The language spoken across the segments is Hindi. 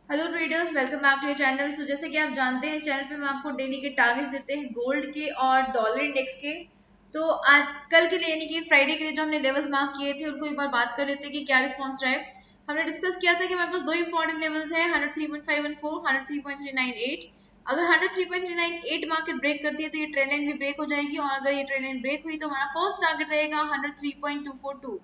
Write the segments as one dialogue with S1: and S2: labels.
S1: Hello traders, welcome back to your channel. So जैसे कि आप जानते हैं, चैनल पे हम आपको डेली के टारगेट्स देते हैं गोल्ड के और डॉलर इंडेक्स के। तो आज कल के लिए यानी कि फ्राइडे के लिए जो हमने लेवल्स मार्क किए थे उनको एक बार बात कर लेते हैं कि क्या रिस्पॉन्स रहा है। हमने डिस्कस किया था कि हमारे पास दो इंपॉर्टेंट लेवल्स हैं, 103.514, 103.398। अगर 103.398 मार्केट ब्रेक करती है तो ये ट्रेंड लाइन भी ब्रेक हो जाएगी, और अगर ये ट्रेंड लाइन ब्रेक हुई तो हमारा फर्स्ट टारगेट रहेगा 103.242।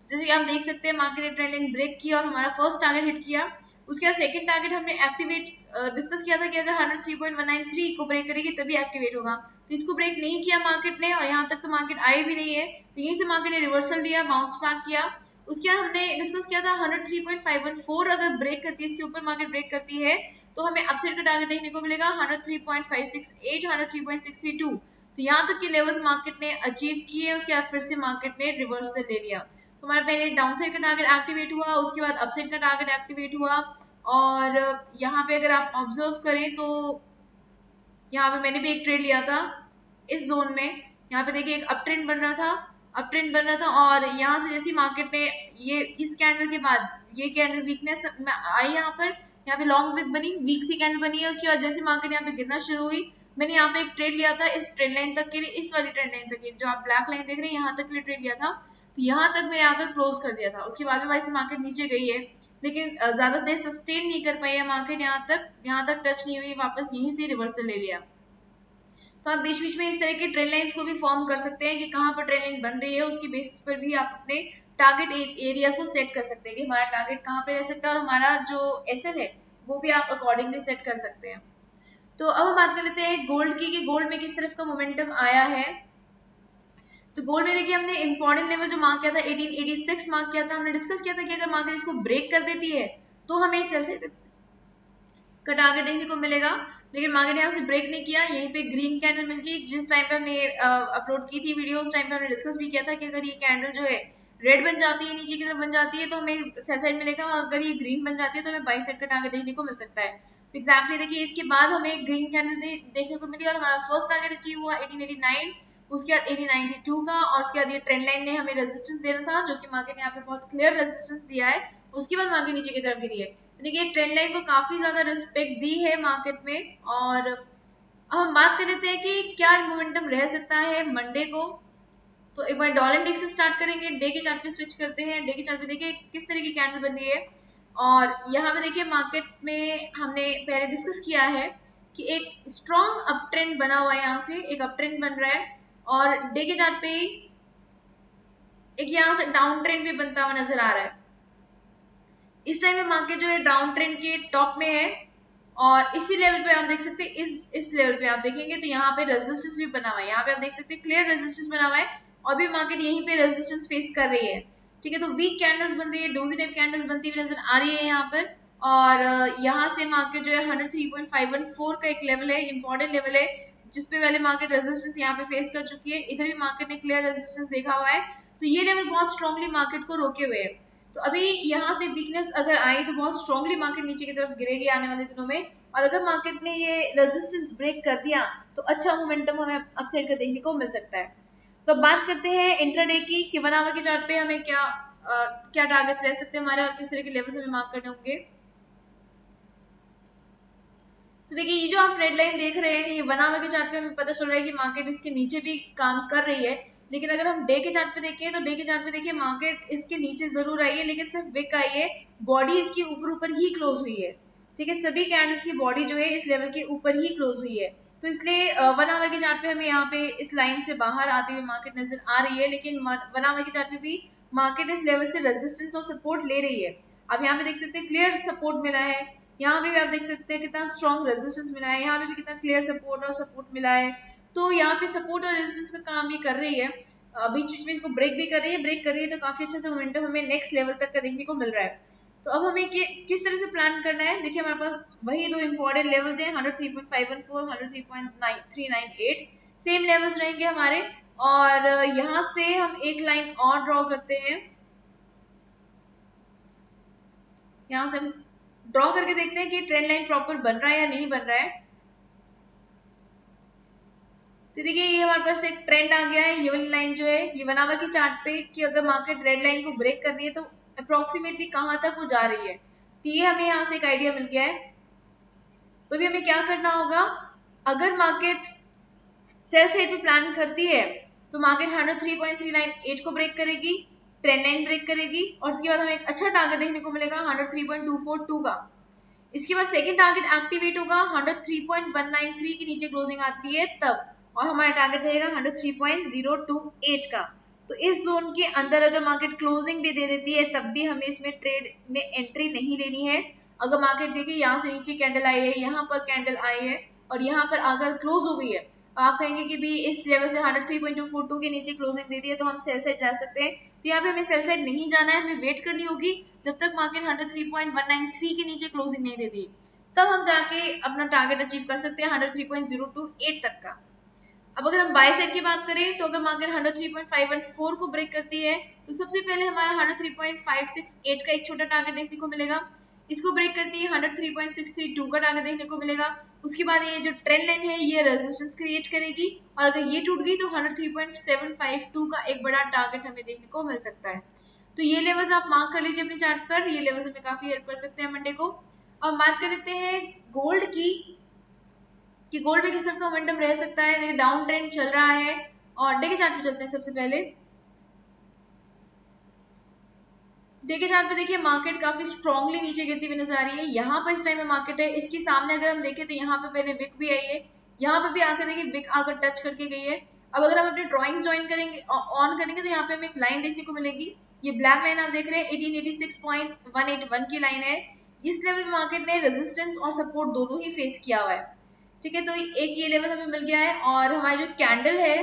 S1: जैसे कि आप देख सकते हैं, मार्केट ने ट्रेंड लाइन ब्रेक किया और हमारा फर्स्ट टारगेट हिट किया। उसके बाद सेकंड टारगेट हमने एक्टिवेट डिस्कस किया था कि अगर 103.193 को ब्रेक करेगी तभी एक्टिवेट होगा। तो इसको ब्रेक नहीं किया मार्केट ने, और यहाँ तक तो मार्केट आई भी नहीं है। तो यहीं से मार्केट ने रिवर्सल दिया, बाउंस बैक किया। उसके बाद हमने डिस्कस किया था 103.514 अगर ब्रेक करती है, इसके ऊपर मार्केट ब्रेक करती है तो हमें अपसाइड का टारगेट देखने को मिलेगा 103.568, 103.632। तो यहाँ तक के लेवल्स मार्केट ने अचीव किए। उसके बाद फिर से मार्केट ने रिवर्सल ले लिया। तो हमारा पहले डाउन साइड का टारगेट एक्टिवेट हुआ, उसके बाद अपसाइड का टारगेट एक्टिवेट हुआ। और यहाँ पे अगर आप ऑब्जर्व करें तो यहाँ पे मैंने भी एक ट्रेड लिया था इस जोन में। यहाँ पे देखिए एक अप ट्रेंड बन रहा था, अप ट्रेंड बन रहा था, और यहाँ से जैसी मार्केट में ये इस कैंडल के बाद ये कैंडल वीकनेस आई, यहाँ पे लॉन्ग विक बनी, वीक सी कैंडल बनी है। उसके बाद जैसे मार्केट यहाँ पे गिरना शुरू हुई, मैंने यहाँ पे एक ट्रेड लिया था इस ट्रेंड लाइन तक के लिए, इस वाली ट्रेंड लाइन तक के जो आप ब्लैक लाइन देख रहे हैं यहाँ तक के लिए ट्रेड लिया था। तो यहाँ तक मैंने आकर क्लोज कर दिया था। उसके बाद में वैसे मार्केट नीचे गई है, लेकिन ज्यादा देर सस्टेन नहीं कर पाई है मार्केट। यहाँ तक टच नहीं हुई, वापस यहीं से रिवर्सल ले लिया। तो आप बीच बीच में इस तरह के ट्रेंड लाइंस को भी फॉर्म कर सकते हैं कि कहाँ पर ट्रेंड लाइन बन रही है, उसकी बेसिस पर भी आप अपने टारगेट एरियाज को सेट कर सकते हैं कि हमारा टारगेट कहाँ पे रह सकता है, और हमारा जो एसएल है वो भी आप अकॉर्डिंगली सेट कर सकते हैं। तो अब हम बात कर लेते हैं गोल्ड की, कि गोल्ड में किस तरफ का मोमेंटम आया है। तो गोल्ड में देखिए हमने इंपॉर्टेंट लेवल जो मार्क किया था 1886 मार्क किया था। हमने डिस्कस किया था कि अगर मार्केट इसको ब्रेक कर देती है तो हमें सेल से का टारगेट देखने को मिलेगा। लेकिन मार्केट यहाँ से ब्रेक नहीं किया, यहीं पे ग्रीन कैंडल मिल गई। जिस टाइम पे हमने अपलोड की थी वीडियो, उस टाइम पे हमने डिस्कस भी किया था कि अगर ये कैंडल जो है रेड बन जाती है, नीचे की तरफ बन जाती है, तो हमें सेल साइड मिलेगा, और अगर ये ग्रीन बन जाती है तो हमें बाई साइड का टारगेट देखने को मिल सकता है। तो एग्जैक्टली देखिए इसके बाद हमें ग्रीन कैंडल देखने को मिली और हमारा फर्स्ट टारगेट अचीव हुआ 1889, उसके बाद 1892 का, और उसके बाद ये ट्रेंड लाइन ने हमें रेजिस्टेंस देना था, जो कि मार्केट ने यहाँ पे बहुत क्लियर रेजिस्टेंस दिया है। उसके बाद मार्केट नीचे की तरफ गिरी है। देखिए ट्रेंड लाइन को काफी ज्यादा रिस्पेक्ट दी है मार्केट में। और अब हम बात कर लेते हैं कि क्या मोमेंटम रह सकता है मंडे को। तो एक बार डॉलर इंडेक्स से स्टार्ट करेंगे, डे के चार्ट पे स्विच करते हैं। डे के चार्ट पे देखिए किस तरह की कैंडल बन रही है, और यहाँ पे देखिए मार्केट में हमने पहले डिस्कस किया है कि एक स्ट्रॉन्ग अप ट्रेंड बना हुआ है, यहाँ से एक अप ट्रेंड बन रहा है, और डे के चार्ट पे एक यहाँ से डाउन ट्रेंड भी बनता हुआ नजर आ रहा है। इस टाइम में मार्केट जो है डाउन ट्रेंड के टॉप में है, और इसी लेवल पे आप देख सकते हैं, इस लेवल पे आप देखेंगे तो यहाँ पे रेजिस्टेंस भी बना हुआ है। यहाँ पे आप देख सकते हैं क्लियर रेजिस्टेंस बना हुआ है, और भी मार्केट यहीं पे रेजिस्टेंस फेस कर रही है। ठीक है, तो वीक कैंडल्स बन रही है, डोजी टाइप कैंडल्स बनती हुई नजर आ रही है यहाँ पर। और यहाँ से मार्केट जो है 103.514 का एक लेवल है, इंपॉर्टेंट लेवल है, जिसपे पहले मार्केट रेजिस्टेंस यहाँ पे फेस कर चुकी है। इधर भी मार्केट ने क्लियर रेजिस्टेंस देखा हुआ है, तो ये लेवल बहुत स्ट्रांगली मार्केट को रोके हुए है। तो अभी यहाँ से वीकनेस अगर आई तो बहुत स्ट्रांगली मार्केट नीचे की तरफ गिरेगी आने वाले दिनों में। और अगर मार्केट ने ये रेजिस्टेंस ब्रेक कर दिया तो अच्छा मोमेंटम हमें अपसाइड का देखने को मिल सकता है। तो अब बात करते हैं इंट्राडे की, कि 1 आवर के चार्ट पे हमें क्या टारगेट्स रह सकते हैं हमारे, और किस तरह के लेवल्स हमें मार्क करने होंगे। तो देखिए ये जो आप रेड लाइन देख रहे हैं, ये 1 आवर के चार्ट पे हमें पता चल रहा है कि मार्केट इसके नीचे भी काम कर रही है। लेकिन अगर हम डे के चार्ट पे देखें तो डे के चार्ट पे देखिए मार्केट इसके नीचे जरूर आई है, लेकिन सिर्फ विक आई है, बॉडी इसकी ऊपर ऊपर ही क्लोज हुई है। ठीक है, सभी कैंडल्स की बॉडी जो है इस लेवल के ऊपर ही क्लोज हुई है। तो इसलिए 1 आवर के चार्ट पे हमें यहाँ पे इस लाइन से बाहर आते हुए मार्केट नजर आ रही है, लेकिन 1 आवर के चार्ट पे भी मार्केट इस लेवल से रेजिस्टेंस और सपोर्ट ले रही है। अब यहाँ पे देख सकते हैं क्लियर सपोर्ट मिला है, यहाँ पे भी आप देख सकते हैं कितना स्ट्रॉन्ग रेजिस्टेंस मिला है, यहाँ पे भी कितना क्लियर सपोर्ट मिला है। तो यहाँ पे सपोर्ट और रेजिस्टेंस का काम ये कर रही है, बीच बीच में इसको ब्रेक भी कर रही है, ब्रेक कर रही है तो काफी अच्छा से मोमेंटम हमें नेक्स्ट लेवल तक का देखने को मिल रहा है। तो अब हमें किस तरह से प्लान करना है, देखिए हमारे पास वही दो इंपॉर्टेंट लेवल्स हैं, 103.514, 103.398, सेम लेवल्स रहेंगे हमारे। और यहाँ से हम एक लाइन और ड्रॉ करते हैं, यहाँ से हम ड्रॉ करके देखते हैं कि ट्रेंड लाइन प्रॉपर बन रहा है या नहीं बन रहा है। तो देखिए ये हमारे पास एक ट्रेंड आ गया है, ये वाली लाइन जो है ये 1 आवर की चार्ट पे, कि अगर मार्केट रेड लाइन को ब्रेक कर रही है तो अप्रोक्सीमेटली कहाँ तक वो जा रही है। तो ये हमें यहाँ से एक आइडिया मिल गया है। तो अभी हमें क्या करना होगा, अगर मार्केट सेल साइड पे प्लान करती है तो मार्केट 103.398 को ब्रेक करेगी, ट्रेंड लाइन ब्रेक करेगी और उसके बाद हमें एक अच्छा टारगेट देखने को मिलेगा 103.242 का। इसके बाद सेकंड टारगेट एक्टिवेट होगा 103.193 के नीचे क्लोजिंग आती है तब, और हमारा टारगेट रहेगा 103.028 का। तो इस जोन के अंदर अगर मार्केट क्लोजिंग भी दे देती है तब भी हमें इसमें ट्रेड में एंट्री नहीं लेनी है। अगर मार्केट देखिए यहाँ से नीचे कैंडल आई है, यहाँ पर कैंडल आई है और यहाँ पर अगर क्लोज हो गई है, आप कहेंगे कि भी इस लेवल से 103.242 के नीचे क्लोजिंग दे दी है तो हम सेल साइड जा सकते हैं। तो यहाँ पे हमें सेल साइड नहीं जाना है, हमें वेट करनी होगी जब तक मार्केट 103.193 के नीचे क्लोजिंग नहीं देती, तब हम जाके अपना टारगेट अचीव कर सकते हैं 103.028 तक का। अब अगर हम बाय साइड की बात करें तो अगर मार्केट 103.514 को ब्रेक करती है तो सबसे पहले हमारा 103.568 का एक छोटा टारगेट देखने को मिलेगा। इसको ब्रेक करती है 103.632 का टारगेट देखने को मिलेगा। उसके बाद ये जो ट्रेंड लाइन है ये रेजिस्टेंस क्रिएट करेगी और अगर ये टूट गई तो 103.752 का एक बड़ा टारगेट हमें देखने को मिल सकता है। तो ये लेवल्स आप मार्क कर लीजिए अपने चार्ट पर, ये लेवल्स हमें काफी हेल्प कर सकते हैं मंडे को। अब बात कर लेते हैं गोल्ड की कि गोल्ड में किस तरह का मोमेंटम रह सकता है। देखिए डाउन ट्रेंड चल रहा है और डे के चार्ट पे चलते हैं। सबसे पहले डे के चार्ट पे देखिए मार्केट काफी स्ट्रांगली नीचे गिरती हुई नजर आ रही है। यहाँ पर इस टाइम में मार्केट है, इसके सामने अगर हम देखें तो यहाँ पे पहले विक भी आई है, यहाँ पे भी आकर देखिए विक आकर टच करके गई है। अब अगर हम अपने ड्रॉइंग्स ज्वाइन करेंगे ऑन करेंगे तो यहाँ पे हमें एक लाइन देखने को मिलेगी। ये ब्लैक लाइन आप देख रहे हैं 1886.181 की लाइन है। इस लेवल में मार्केट ने रेजिस्टेंस और सपोर्ट दोनों ही फेस किया हुआ है। ठीक है, तो एक ये लेवल हमें मिल गया है और हमारी जो कैंडल है,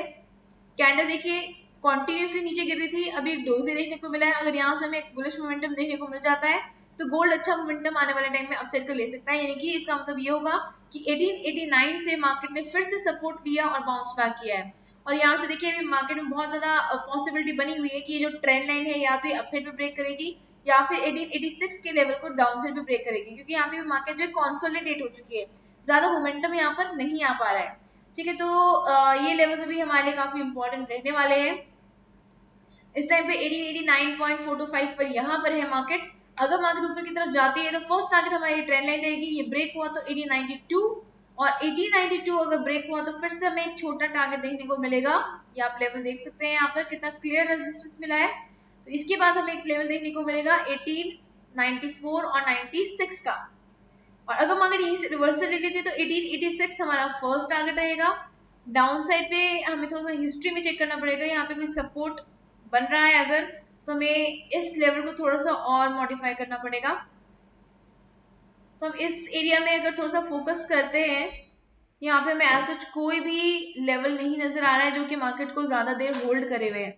S1: कैंडल देखिए कॉन्टिन्यूसली नीचे गिर रही थी, अभी एक डोजी देखने को मिला है। अगर यहाँ से हमें एक बुलिश मोमेंटम देखने को मिल जाता है तो गोल्ड अच्छा मोमेंटम आने वाले टाइम में अपसाइड कर ले सकता है। यानी कि इसका मतलब ये होगा कि 1889 से मार्केट ने फिर से सपोर्ट लिया और बाउंस बैक किया है। और यहाँ से देखिए अभी मार्केट में बहुत ज्यादा पॉसिबिलिटी बनी हुई है कि ये जो ट्रेंड लाइन है या तो ये अपसाइड पे ब्रेक करेगी या फिर 1886 के लेवल को डाउन साइड पे ब्रेक करेगी, क्योंकि यहाँ पे मार्केट जो कंसोलिडेट हो चुकी है, ज्यादा मोमेंटम यहाँ पर नहीं आ पा रहा है। ठीक है, तो ये लेवल्स अभी हमारे लिए काफी इंपॉर्टेंट रहने वाले हैं। इस टाइम पे 1889.425 पर यहाँ पर है मार्केट। अगर मार्केट ऊपर की तरफ जाती है तो फर्स्ट टारगेट हमारी ट्रेंड लाइन रहेगी, ये ब्रेक हुआ तो 1892 और 1892 अगर ब्रेक हुआ तो फिर से हमें एक छोटा टारगेट देखने को मिलेगा। ये आप लेवल देख सकते हैं यहाँ पर कितना क्लियर रेजिस्टेंस मिला है। तो इसके बाद हमें एक लेवल देखने को मिलेगा 1894 और 96 का। और अगर मार्केट यहीं से रिवर्सल ले लेते तो 1886 हमारा फर्स्ट टारगेट रहेगा। डाउन साइड पे हमें थोड़ा सा हिस्ट्री में चेक करना पड़ेगा, यहाँ पे कोई सपोर्ट बन रहा है अगर तो हमें इस लेवल को थोड़ा सा और मॉडिफाई करना पड़ेगा। तो हम इस एरिया में अगर थोड़ा सा फोकस करते हैं, यहाँ पे हमें एज सच कोई भी लेवल नहीं नजर आ रहा है जो कि मार्केट को ज्यादा देर होल्ड करे हुए है,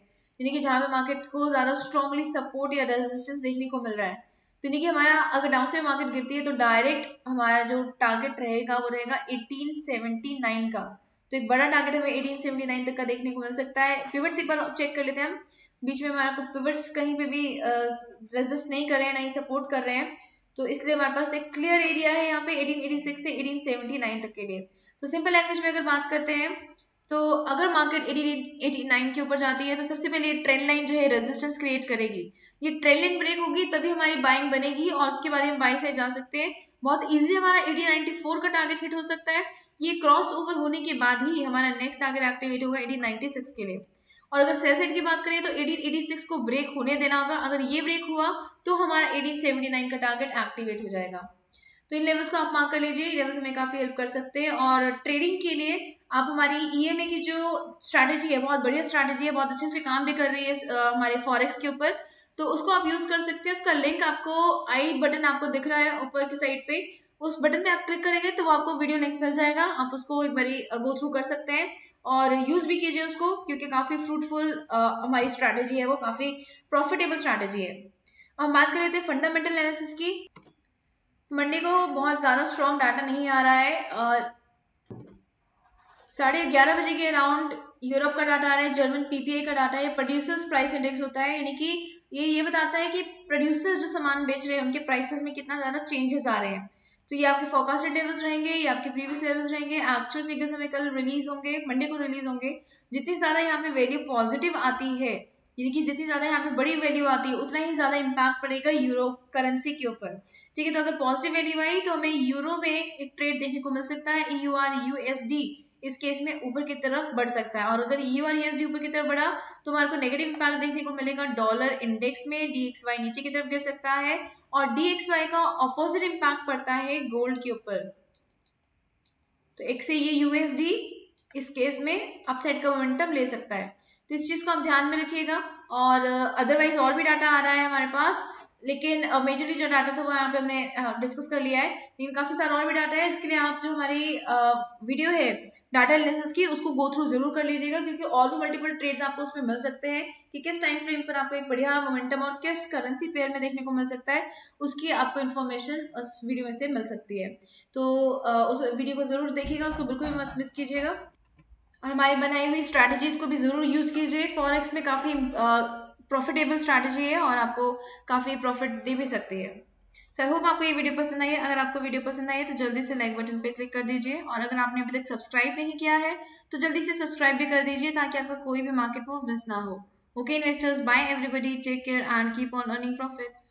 S1: यानी कि जहां पे मार्केट को ज्यादा स्ट्रांगली सपोर्ट या रेजिस्टेंस देखने को मिल रहा है। तो यानी कि हमारा अगर डाउन से मार्केट गिरती है तो डायरेक्ट हमारा जो टारगेट रहेगा वो रहेगा 1879 का। तो एक बड़ा टारगेट हमें 1879 तक का देखने को मिल सकता है। पिवट्स एक बार चेक कर लेते हैं हम, बीच में हमारा को पिवट्स कहीं पे भी रेजिस्ट नहीं कर रहे हैं, ना ही सपोर्ट कर रहे हैं, तो इसलिए हमारे पास एक क्लियर एरिया है यहाँ पे 1886 से 1879 तक के लिए। तो सिंपल लैंग्वेज में अगर बात करते हैं तो अगर मार्केट 1889 के ऊपर जाती है तो सबसे पहले ट्रेंड लाइन जो है रेजिस्टेंस क्रिएट करेगी। ये ट्रेंड लाइन ब्रेक होगी तभी हमारी बाइंग बनेगी और उसके बाद हम बाई साइड जा सकते हैं। बहुत इजीली हमारा 1894 का टारगेट हिट हो सकता है। ये क्रॉस ओवर होने के बाद ही हमारा नेक्स्ट टारगेट एक्टिवेट होगा 1896 के लिए। और अगर सेल साइड की बात करें तो 1886 को ब्रेक होने देना होगा। अगर ये ब्रेक हुआ तो हमारा 1879 का टारगेट एक्टिवेट हो जाएगा। तो इन लेवल्स को आप मार्क कर लीजिए, ये लेवल्स हमें काफी हेल्प कर सकते हैं। और ट्रेडिंग के लिए आप हमारी ईएमए की जो स्ट्रैटेजी है बहुत बढ़िया स्ट्रैटेजी है, बहुत अच्छे से काम भी कर रही है हमारे फॉरेक्स के ऊपर, तो उसको आप यूज कर सकते हैं। उसका लिंक आपको आई बटन आपको दिख रहा है ऊपर की साइड पे, उस बटन पे आप क्लिक करेंगे तो वो आपको वीडियो लिंक मिल जाएगा, आप उसको एक बारी गो थ्रू कर सकते हैं और यूज भी कीजिए उसको, क्योंकि काफी फ्रूटफुल हमारी स्ट्रैटेजी है, वो काफी प्रॉफिटेबल स्ट्रैटेजी है। अब हम बात कर लेते हैं फंडामेंटल एनालिसिस की। मंडे को बहुत ज्यादा स्ट्रॉन्ग डाटा नहीं आ रहा है, 11:30 बजे के अराउंड यूरोप का डाटा आ रहा है, जर्मन पीपीआई का डाटा है, प्रोड्यूसर्स प्राइस इंडेक्स होता है, यानी कि ये बताता है कि प्रोड्यूसर्स जो सामान बेच रहे हैं उनके प्राइसेस में कितना ज्यादा चेंजेस आ रहे हैं। तो ये आपके फोरकास्टेड लेवल्स रहेंगे, ये आपके प्रीवियस लेवल्स रहेंगे, एक्चुअल फिगर्स हमें कल रिलीज होंगे, मंडे को रिलीज होंगे। जितनी ज्यादा यहाँ पे वैल्यू पॉजिटिव आती है यानी कि जितनी ज्यादा यहाँ पे बड़ी वैल्यू आती है उतना ही ज्यादा इम्पैक्ट पड़ेगा यूरो करेंसी के ऊपर। ठीक है, तो अगर पॉजिटिव वैल्यू आई तो हमें यूरो में एक ट्रेड देखने को मिल सकता है EUR/USD, इस केस में ऊपर की तरफ बढ़ सकता है। और अगर EUR/USD ऊपर की तरफ बढ़ा तो हमारे को नेगेटिव इम्पैक्ट देखने को मिलेगा डॉलर इंडेक्स में, DXY नीचे की तरफ गिर सकता है और DXY का ऑपोजिट इम्पैक्ट पड़ता है गोल्ड के ऊपर। तो एक से ये USD इस केस में अपसाइड का मोमेंटम ले सकता है, तो इस चीज को आप ध्यान में रखिएगा। और अदरवाइज और भी डाटा आ रहा है हमारे पास, लेकिन मेजरली जो डाटा था वो यहाँ पे हमने डिस्कस कर लिया है, लेकिन काफी सारा और भी डाटा है। इसके लिए आप जो हमारी वीडियो है डाटा एनालिसिस की उसको गो थ्रू जरूर कर लीजिएगा, क्योंकि और भी मल्टीपल ट्रेड्स आपको उसमें मिल सकते हैं कि किस टाइम फ्रेम पर आपको एक बढ़िया मोमेंटम और किस करेंसी पेयर में देखने को मिल सकता है, उसकी आपको इन्फॉर्मेशन उस वीडियो में से मिल सकती है। तो उस वीडियो को जरूर देखिएगा, उसको बिल्कुल भी मत मिस कीजिएगा और हमारी बनाई हुई स्ट्रैटेजीज को भी जरूर यूज कीजिए। फॉरेक्स में काफी प्रॉफिटेबल स्ट्रैटेजी है और आपको काफी प्रॉफिट दे भी सकती है। सो आई होप आपको ये वीडियो पसंद आई है। अगर आपको वीडियो पसंद आई है तो जल्दी से लाइक बटन पे क्लिक कर दीजिए, और अगर आपने अभी तक सब्सक्राइब नहीं किया है तो जल्दी से सब्सक्राइब भी कर दीजिए ताकि आपका कोई भी मार्केट मूव मिस ना हो। Okay investors, bye everybody, take care and keep on earning profits.